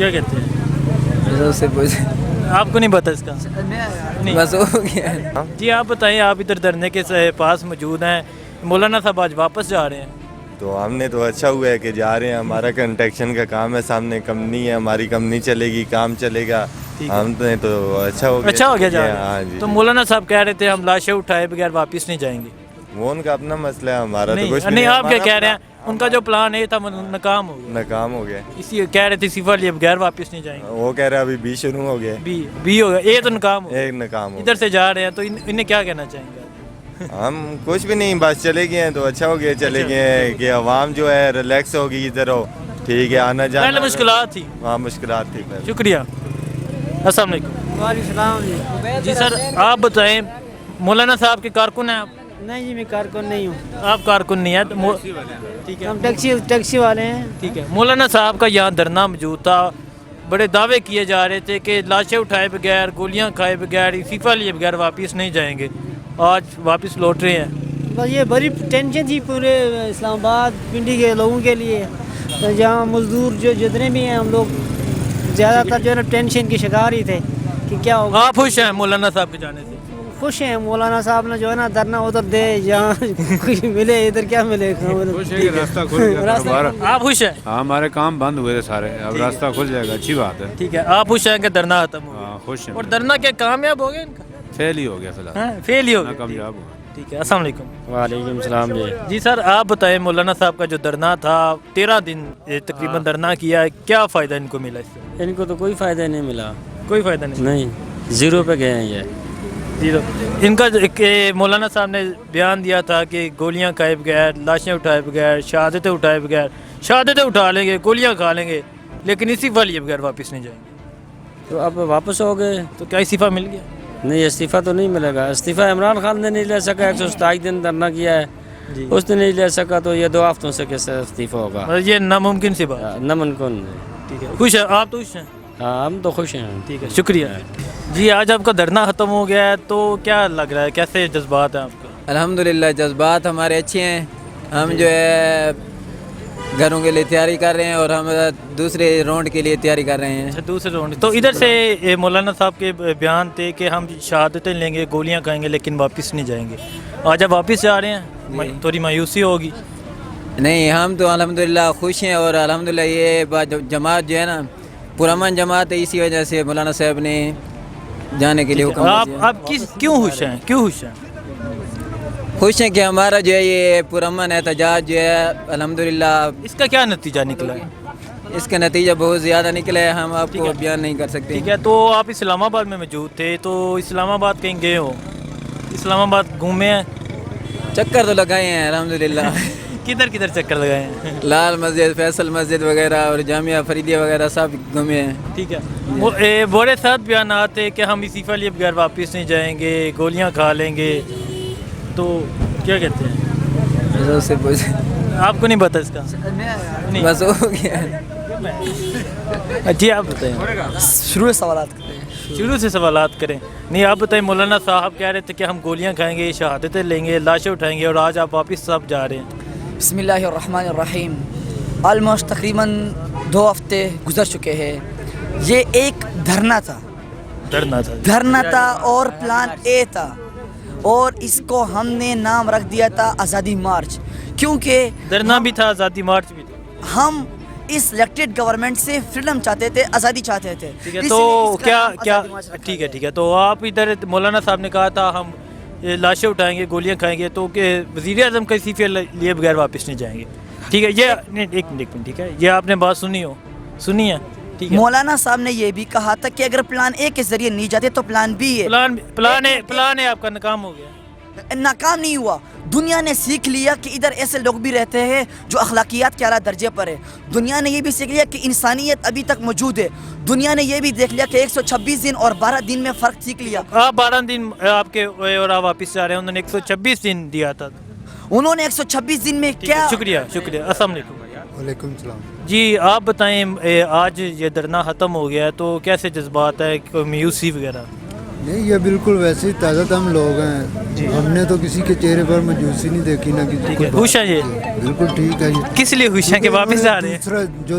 کیا کہتے ہیں؟ اس سے پوچھ آپ کو نہیں پتا اس کا؟ نہیں بس ہو گیا. جی آپ بتائیں، آپ ادھر دھرنے کے پاس موجود ہیں، مولانا صاحب آج واپس جا رہے ہیں. تو ہم نے تو اچھا ہوا ہے کہ جا رہے ہیں. ہمارا کنسٹرکشن کا کام ہے، سامنے کمپنی ہے، ہماری کمپنی چلے گی، کام چلے گا. ہم تو اچھا ہو گیا. اچھا ہو گیا جا رہے ہاں ہیں. جی. تو مولانا صاحب کہہ رہے تھے ہم لاشیں اٹھائے بغیر واپس نہیں جائیں گے. وہ ان کا اپنا مسئلہ ہے، ہمارا تو کچھ نہیں آپ کیا ہمارا کہہ رہے ہیں؟ ان کا جو پلان ہے تھا ناکام ہو گیا. ناکام ہو گیا. اسی کہہ رہے تھے صفا لیے بغیر واپس نہیں جائیں گے. وہ کہہ رہے ہیں ابھی بی شروع ہو گیا. بی ہو گیا، اے تو ناکام ہو گیا. ایک ناکام ہو ادھر سے جا رہے ہیں تو انہیں کیا کہنا چاہیں گے؟ ہم کچھ بھی نہیں، بس چلے گئے ہیں تو اچھا ہو گیا. چلے گئے ہیں کہ عوام جو ہے ریلیکس ہوگی ادھر ہو. ٹھیک ہے، آنا جانا پہلے مشکلات تھی. ہاں مشکلات تھی پہلے. شکریہ. السلام علیکم. وعلیکم السلام. جی سر آپ بتائیں، مولانا صاحب کے کارکن ہیں آپ؟ نہیں جی میں کارکن نہیں ہوں. آپ کارکن نہیں ہیں تو ٹھیک ہے، ہم ٹیکسی والے ہیں. ٹھیک ہے. مولانا صاحب کا یہاں دھرنا موجود تھا، بڑے دعوے کیے جا رہے تھے کہ لاشیں اٹھائے بغیر، گولیاں کھائے بغیر، استعفیٰ لیے بغیر واپس نہیں جائیں گے. آج واپس لوٹ رہے ہیں. بس یہ بڑی ٹینشن تھی پورے اسلام آباد پنڈی کے لوگوں کے لیے. جہاں مزدور جو جتنے بھی ہیں ہم لوگ زیادہ تر جو ہے نا ٹینشن کے شکار ہی تھے کہ کیا ہوگا. آپ خوش ہیں مولانا صاحب کے جانے سے؟ خوش ہیں. مولانا صاحب نے جو ہے نا دھرنا ادھر دے جہاں کچھ ملے، ادھر کیا ملے. راستہ کھل گیا. آپ خوش ہیں؟ ہاں ہمارے کام بند ہوئے تھے سارے، اب راستہ کھل جائے گا. اچھی بات ہے. ٹھیک ہے. آپ خوش ہیں کہ دھرنا ختم ہو گیا؟ ہاں خوش ہیں. اور دھرنا کیا کامیاب ہو گیا ان کا؟ فیل ہی ہو گیا فی الحال. فیل ہی ہو گیا. کامیاب ہوا. ٹھیک ہے. السلام علیکم. وعلیکم السلام. جی سر آپ بتائیں، مولانا صاحب کا جو دھرنا تھا 13 دن تقریباً دھرنا کیا ہے، کیا فائدہ ان کو ملا اس سے؟ ان کو تو کوئی فائدہ نہیں ملا. کوئی فائدہ نہیں. زیرو پہ گئے ہیں یہ. جی تو ان کا مولانا صاحب نے بیان دیا تھا کہ گولیاں کھائے بغیر، لاشیں اٹھائے بغیر، شہادتیں اٹھائے بغیر، شہادتیں اٹھا لیں گے، گولیاں کھا لیں گے، لیکن استعفیٰ لیے بغیر واپس نہیں جائیں گے. تو اب واپس ہو گئے. تو کیا استعفیٰ مل گیا؟ نہیں استعفیٰ تو نہیں ملے گا. استعفیٰ عمران خان نے نہیں لے سکا، 127 دن دھرنا کیا ہے جی. اس نے نہیں لے سکا، تو یہ 2 ہفتوں سے کیسے استعفیٰ ہوگا؟ یہ ناممکن سی بات. ناممکن. ٹھیک ہے. خوش ہیں آپ؟ تو خوش ہیں؟ ہاں ہم تو خوش ہیں. ٹھیک ہے شکریہ. جی آج آپ کا دھرنا ختم ہو گیا ہے تو کیا لگ رہا ہے، کیسے جذبات ہیں آپ کے؟ الحمدللہ جذبات ہمارے اچھے ہیں. ہم جو ہے گھروں کے لیے تیاری کر رہے ہیں اور ہم دوسرے راؤنڈ کے لیے تیاری کر رہے ہیں. اچھا دوسرے راؤنڈ. تو ادھر سے مولانا صاحب کے بیان تھے کہ ہم شہادتیں لیں گے، گولیاں کھائیں گے، لیکن واپس نہیں جائیں گے. آج آپ واپس جا رہے ہیں، تھوڑی مایوسی ہوگی؟ نہیں ہم تو الحمدللہ خوش ہیں. اور الحمدللہ یہ جماعت جو ہے نا پرامن جماعت ہے، اسی وجہ سے مولانا صاحب نے جانے کے لیے حکم دیا. آپ کیوں خوش ہیں؟ کیوں خوش ہیں؟ خوش ہیں کہ ہمارا جو ہے یہ پرامن احتجاج جو ہے الحمدللہ. اس کا کیا نتیجہ نکلا ہے؟ اس کا نتیجہ بہت زیادہ نکلا ہے، ہم آپ کو بیان نہیں کر سکتے. ٹھیک ہے. تو آپ اسلام آباد میں موجود تھے، تو اسلام آباد کہیں گئے ہو؟ اسلام آباد گھومے ہیں؟ چکر تو لگائے ہیں الحمدللہ. کدھر کدھر چکر لگائے ہیں؟ لال مسجد، فیصل مسجد وغیرہ اور جامعہ فریدیہ وغیرہ سب گھومے ہیں. ٹھیک ہے. بڑے ساتھ بیانات تھے کہ ہم استعفیٰ لیے بغیر واپس نہیں جائیں گے، گولیاں کھا لیں گے، تو کیا کہتے ہیں؟ اس سے پوچھ آپ کو نہیں پتا اس کا؟ نہیں بس ہو گیا. جی آپ بتائیں. شروع سوالات کرتے ہیں. شروع سے سوالات کریں. نہیں آپ بتائیں، مولانا صاحب کہہ رہے تھے کہ ہم گولیاں کھائیں گے، شہادتیں لیں گے، لاشیں اٹھائیں گے، اور آج آپ واپس سب جا رہے ہیں. بسم اللہ الرحمن الرحیم. آلموسٹ تقریباً 2 ہفتے گزر چکے ہیں. یہ ایک دھرنا تھا اور پلان اے تھا، اور اس کو ہم نے نام رکھ دیا تھا آزادی مارچ، کیونکہ دھرنا بھی تھا، آزادی مارچ بھی تھا. ہم اس الیکٹڈ گورنمنٹ سے فریڈم چاہتے تھے، آزادی چاہتے تھے. ٹھیک ہے. تو کیا ٹھیک ہے. تو آپ ادھر مولانا صاحب نے کہا تھا ہم لاشیں اٹھائیں گے، گولیاں کھائیں گے، تو کہ وزیر اعظم کا استعفیٰ لیے بغیر واپس نہیں جائیں گے. ٹھیک ہے. یہ ایک منٹ. ٹھیک ہے. یہ آپ نے بات سنی ہے. ٹھیک ہے. مولانا صاحب نے یہ بھی کہا تھا کہ اگر پلان اے کے ذریعے نہیں جاتے تو پلان بی ہے. پلان ہے آپ کا ناکام ہو گیا. ناکام نہیں ہوا. دنیا نے سیکھ لیا کہ ادھر ایسے لوگ بھی رہتے ہیں جو اخلاقیات کے اعلیٰ درجے پر ہے. دنیا نے یہ بھی سیکھ لیا کہ انسانیت ابھی تک موجود ہے. دنیا نے یہ بھی دیکھ لیا کہ 126 دن اور 12 دن میں فرق سیکھ لیا. آپ 12 دن آپ کے اور آپ واپس جا رہے ہیں، انہوں نے 126 دن دیا تھا. انہوں نے 126 دن میں کیا. شکریہ. السلام علیکم. وعلیکم السلام. جی آپ بتائیں، آج یہ دھرنا ختم ہو گیا ہے تو کیسے جذبات ہے، میوسی وغیرہ؟ نہیں یہ بالکل ویسے ہی تازہ دم لوگ ہیں. ہم نے تو کسی کے چہرے پر مجوسی نہیں دیکھی، نہ کسی کو. خوش ہیں یہ؟ بالکل ٹھیک ہے. کس لیے خوش ہیں کہ واپس جا رہے ہیں؟ دوسرا جو